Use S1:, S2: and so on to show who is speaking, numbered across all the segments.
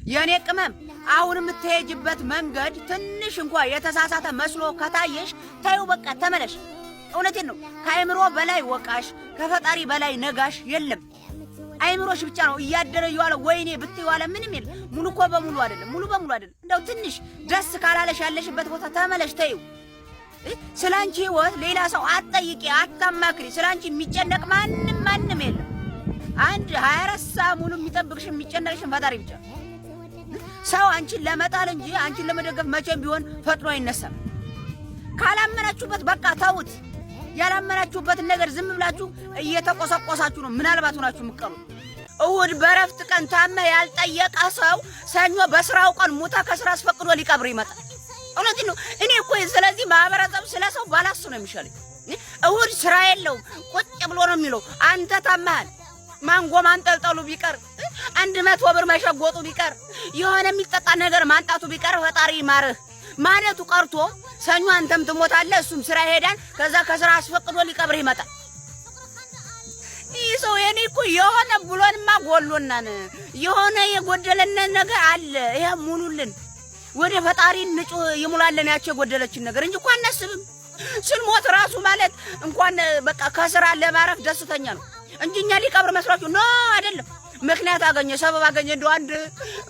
S1: የኔ ቅመም አሁን የምትሄጅበት መንገድ ትንሽ እንኳን የተሳሳተ መስሎ ከታየሽ ታዩ በቃ ተመለሽ። እውነቴን ነው። ከአይምሮ በላይ ወቃሽ ከፈጣሪ በላይ ነጋሽ የለም። አይምሮሽ ብቻ ነው እያደረ ይዋለ ወይኔ ብትይዋለ ምንም የለም። ሙሉ እኮ በሙሉ አይደለም፣ ሙሉ በሙሉ አይደለም። እንደው ትንሽ ደስ ካላለሽ ያለሽበት ቦታ ተመለሽ ተዩ። ስላንቺ ህይወት ሌላ ሰው አትጠይቂ፣ አታማክሪ። ስላንቺ የሚጨነቅ ማንም የለም። አንድ 24 ሰዓት ሙሉ የሚጠብቅሽ የሚጨነቅሽ ፈጣሪ ብቻ። ሰው አንቺን ለመጣል እንጂ አንቺን ለመደገፍ መቼም ቢሆን ፈጥኖ አይነሳም። ካላመናችሁበት በቃ ተውት። ያላመናችሁበትን ነገር ዝም ብላችሁ እየተቆሰቆሳችሁ ነው ምናልባት ሆናችሁ የምትቀሩት። እሁድ በረፍት ቀን ታመ ያልጠየቀ ሰው ሰኞ በስራው ቀን ሙታ ከስራ አስፈቅዶ ሊቀብር ይመጣል። እውነቴን ነው። እኔ እኮ ስለዚህ ማህበረሰብ ስለሰው ባላስ ነው የሚሻለኝ። እሁድ ስራ የለውም ቁጭ ብሎ ነው የሚለው። አንተ ታመሃል ማንጎ ማንጠልጠሉ ቢቀር 100 ብር መሸጎጡ ቢቀር የሆነ የሚጠጣ ነገር ማንጣቱ ቢቀር ፈጣሪ ማርህ ማለቱ ቀርቶ ሰኞ አንተም ትሞታለህ፣ እሱም ስራ ይሄዳል። ከዛ ከስራ አስፈቅዶ ሊቀብር ይመጣል። ይህ ሰው የኔ እኮ የሆነ ብሎንማ ጎሎናን የሆነ የጎደለን ነገር አለ። ይሄ ሙሉልን ወደ ፈጣሪ ንጹህ ይሙላልን ያቸው የጎደለችን ነገር እንጂ እንኳን አናስብም። ስንሞት ራሱ ማለት እንኳን በቃ ከስራ ለማረፍ ደስተኛ ነው እንጂ እኛ ሊቀብር መስራችሁ ነው አይደለም። ምክንያት አገኘ ሰበብ አገኘ። እንደው አንድ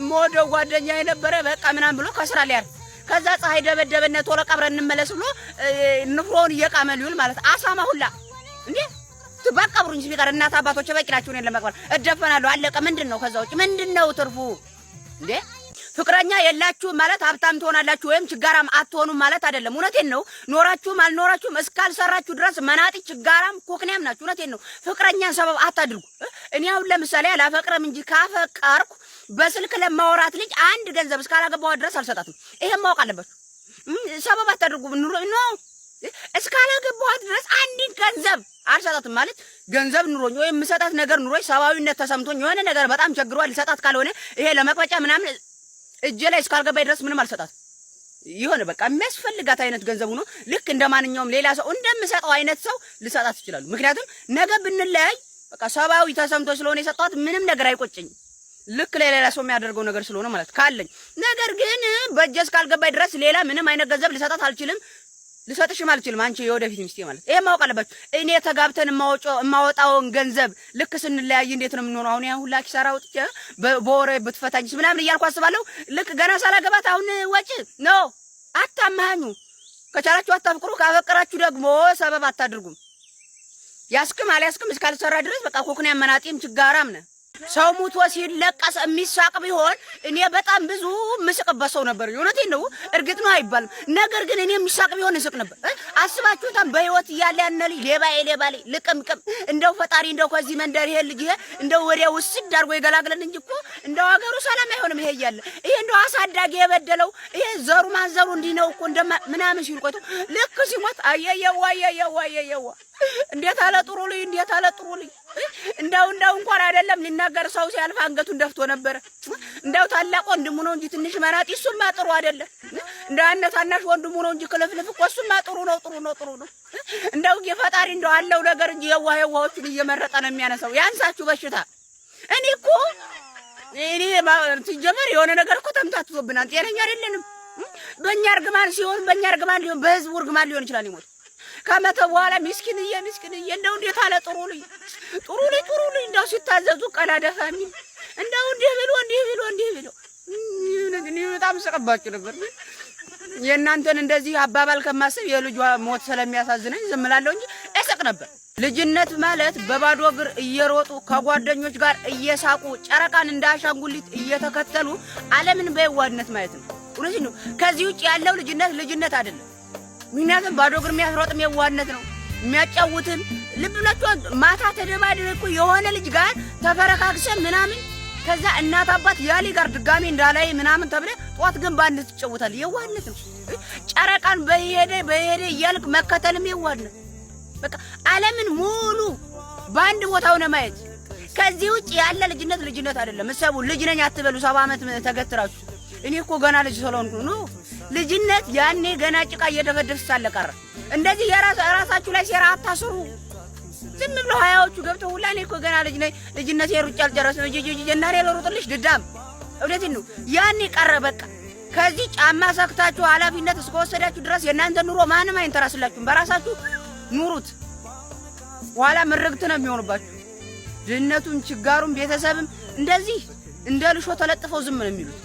S1: ሞደው ጓደኛ የነበረ በቃ ምናምን ብሎ ከስራ ሊያርፍ ከዛ ፀሐይ ደበደበነ ቶሎ ቀብረን እንመለስ ብሎ ንፍሮውን እየቃመ ሊውል ማለት አሳማ ሁላ እንዴ ትባቀብሩኝ ቢቀር እናት አባቶች በቂ ናቸው እኔን ለመቅበር እደፈናለሁ። አለቀ። ምንድነው ከዛ ውጭ ምንድነው ትርፉ እንዴ? ፍቅረኛ የላችሁ ማለት ሀብታም ትሆናላችሁ ወይም ችጋራም አትሆኑም ማለት አይደለም። እውነቴን ነው። ኖራችሁም አልኖራችሁም እስካልሰራችሁ ድረስ መናጢ ችጋራም ኮክኒያም ናችሁ። እውነቴን ነው። ፍቅረኛን ሰበብ አታድርጉ። እኔ አሁን ለምሳሌ አላፈቅረም እንጂ ካፈቀርኩ በስልክ ለማወራት ልጅ አንድ ገንዘብ እስካላገባው ድረስ አልሰጣትም። ይሄን ማወቅ አለባችሁ። ሰበብ አታድርጉ። ነው እስካላገባው ድረስ አንድ ገንዘብ አልሰጣትም ማለት ገንዘብ ኑሮኝ ወይ የምሰጣት ነገር ኑሮኝ ሰባዊነት ተሰምቶኝ የሆነ ነገር በጣም ቸግሯል ልሰጣት ካልሆነ ይሄ ለመቅበጫ ምናምን እጄ ላይ እስካልገባይ ድረስ ምንም አልሰጣት። ይሆነ በቃ የሚያስፈልጋት አይነት ገንዘብ ሆኖ ልክ እንደማንኛውም ሌላ ሰው እንደምሰጠው አይነት ሰው ልሰጣት ይችላል። ምክንያቱም ነገ ብንለያይ በቃ ሰባዊ ተሰምቶ ስለሆነ የሰጣት ምንም ነገር አይቆጨኝም። ልክ ለሌላ ሰው የሚያደርገው ነገር ስለሆነ ማለት ካለኝ ነገር ግን በእጄ እስካልገባይ ድረስ ሌላ ምንም አይነት ገንዘብ ልሰጣት አልችልም። ልሰጥሽም አልችልም። አንቺ የወደፊት ሚስቴ ማለት ይሄ ማወቅ አለባችሁ። እኔ ተጋብተን የማወጣውን ገንዘብ ልክ ስንለያይ እንዴት ነው የምንሆነው? አሁን ያ ሁላ ኪሳራ ወጥቼ በወሬ ብትፈታኝስ ምናምን እያልኩ አስባለሁ። ልክ ገና ሳላገባት አሁን ወጪ ነው። አታማኙ። ከቻላችሁ አታፍቅሩ፣ ካፈቀራችሁ ደግሞ ሰበብ አታድርጉም። ያስክም አልያስክም እስካልሰራ ድረስ በቃ ኮክኒያ መናጢም ችጋራም ነህ። ሰው ሙቶ ሲለቀስ የሚሳቅ ቢሆን እኔ በጣም ብዙ ምስቅበት ሰው ነበር። እውነቴን ነው። እርግጥ ነው አይባልም። ነገር ግን እኔ የሚሳቅ ቢሆን እስቅ ነበር። አስባችሁታም በህይወት እያለ ያነሊ ሌባ ልቅምቅም እንደው ፈጣሪ እንደው ከዚህ መንደር ይሄ ልጅ ይሄ እንደው ወዲያ ውስድ አድርጎ ይገላግለን እንጂ እኮ እንደው ሀገሩ ሰላም አይሆንም። ይሄ እያለ ይሄ እንደው አሳዳጊ የበደለው ይሄ ዘሩ ማንዘሩ እንዲህ ነው እኮ ምናምን ሲል ቆይቶ ልክ ሲሞት አየየዋ እንዴት አለ ጥሩ ልኝ እንደው እንኳን አይደለም ሊናገር ሰው ሲያልፍ አንገቱን ደፍቶ ነበር። እንደው ታላቅ ወንድሙ ነው እንጂ ትንሽ መናጢ እሱማ ጥሩ አይደለም። እንደው ታናሽ ወንድሙ ነው እንጂ ክልፍልፍ እኮ እሱማ ጥሩ ነው። እንደው የፈጣሪ እንደው አለው ነገር እንጂ የዋሆቹን እየመረጠ ነው የሚያነሳው። ያንሳችሁ በሽታ። እኔ ሲጀመር የሆነ ነገር እኮ ተምታትቶብናል። ጤነኛ አይደለንም። በእኛ እርግማን ሊሆን በህዝቡ እርግማን ሊሆን ይችላል ይሞት ከመተ በኋላ ምስኪንዬ እንደው እንዴት አለ ጥሩ ልኝ እንደው ሲታዘዙ ቀላደፋሚ እንደው እንዲህ ብሎ እኔ በጣም ስቀባችሁ ነበር። የእናንተን እንደዚህ አባባል ከማስብ የልጇ ሞት ስለሚያሳዝነኝ ዝም እላለሁ እንጂ እስቅ ነበር። ልጅነት ማለት በባዶ እግር እየሮጡ ከጓደኞች ጋር እየሳቁ ጨረቃን እንዳሻንጉሊት እየተከተሉ ዓለምን በየዋህነት ማየት ነው። እውነቴን ነው። ከዚህ ውጭ ያለው ልጅነት አይደለም። ምክንያቱም ባዶ እግር የሚያስሮጥም የዋህነት ነው። የሚያጫውትን ልብ ብላችሁ ማታ ተደባድበው የሆነ ልጅ ጋር ተፈረካክሰን ምናምን ከዛ እናት አባት ያሊ ጋር ድጋሚ እንዳላይ ምናምን ተብለ ጧት ግን ባንድ ትጫወታል። የዋህነት ነው። ጨረቃን በሄደ እያልክ መከተልም የዋህነት በቃ ዓለምን ሙሉ ባንድ ቦታው ነው ማየት። ከዚህ ውጭ ያለ ልጅነት አይደለም። እሰቡ ልጅ ነኝ አትበሉ። 7 ዓመት ተገትራችሁ እኔ እኮ ገና ልጅ ስለሆንኩ ነው። ልጅነት ያኔ ገና ጭቃ እየደፈደፍሽ ሳለ ቀረ። እንደዚህ የራሳችሁ ላይ ሴራ አታስሩ። ዝም ብሎ ሀያዎቹ ገብተው ሁላ እኔ እኮ ገና ልጅ ነኝ ልጅነት የሩጫ አልጨረስም እንጂ እናኔ ለሩጥልሽ ድዳም እውነቴን ነው። ያኔ ቀረ በቃ። ከዚህ ጫማ ሰክታችሁ ኃላፊነት እስከወሰዳችሁ ድረስ የእናንተ ኑሮ ማንም አይንተራስላችሁም። በራሳችሁ ኑሩት። ኋላ ምርግት ነው የሚሆንባችሁ። ድህነቱም ችጋሩም ቤተሰብም እንደዚህ እንደ ልሾ ተለጥፈው ዝም ነው የሚሉት።